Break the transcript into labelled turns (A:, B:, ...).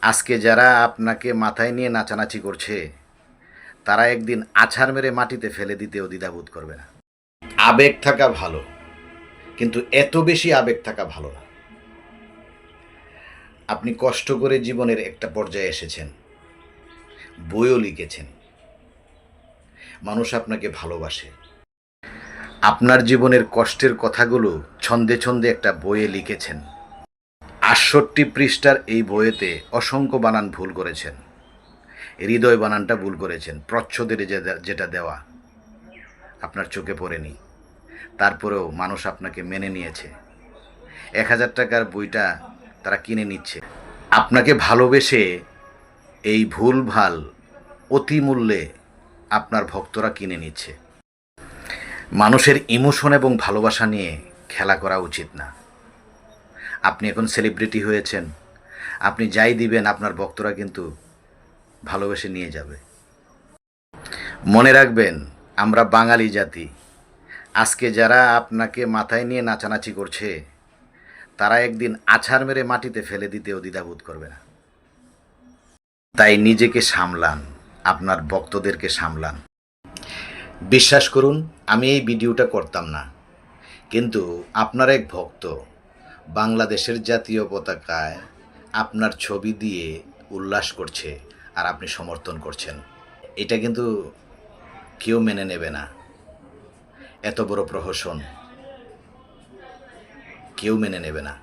A: আজকে যারা আপনাকে মাথায় নিয়ে নাচানাচি করছে তারা একদিন আছাড় মেরে মাটিতে ফেলে দিতেও দ্বিধাবোধ করবে না। আবেগ থাকা ভালো, কিন্তু এত বেশি আবেগ থাকা ভালো না। আপনি কষ্ট করে জীবনের একটা পর্যায়ে এসেছেন, বইও লিখেছেন, মানুষ আপনাকে ভালোবাসে। আপনার জীবনের কষ্টের কথাগুলো ছন্দে ছন্দে একটা বইয়ে লিখেছেন। ৬৮ পৃষ্ঠার এই বইয়েতে অসংখ্য বানান ভুল করেছেন, হৃদয় বানানটা ভুল করেছেন, প্রচ্ছদের যেটা দেওয়া আপনার চোখে পড়েনি। তারপরেও মানুষ আপনাকে মেনে নিয়েছে। ১,০০০ টাকার বইটা তারা কিনে নিচ্ছে। আপনাকে ভালোবেসে এই ভুল ভাল অতি মূল্যে আপনার ভক্তরা কিনে নিচ্ছে। মানুষের ইমোশন এবং ভালোবাসা নিয়ে খেলা করা উচিত না। আপনি এখন সেলিব্রিটি হয়েছেন, আপনি যাই দিবেন আপনার ভক্তরা কিন্তু ভালোবেসে নিয়ে যাবে। মনে রাখবেন, আমরা বাঙালি জাতি। আজকে যারা আপনাকে মাথায় নিয়ে নাচানাচি করছে তারা একদিন আছাড় মেরে মাটিতে ফেলে দিতেও দ্বিধাবোধ করবে না। তাই নিজেকে সামলান, আপনার ভক্তদেরকে সামলান। বিশ্বাস করুন, আমি এই ভিডিওটা করতাম না, কিন্তু আপনার এক ভক্ত বাংলাদেশের জাতীয় পতাকায় আপনার ছবি দিয়ে উল্লাস করছে আর আপনি সমর্থন করছেন। এটা কিন্তু কেউ মেনে নেবে না। এত বড় প্রহসন কেউ মেনে নেবে না।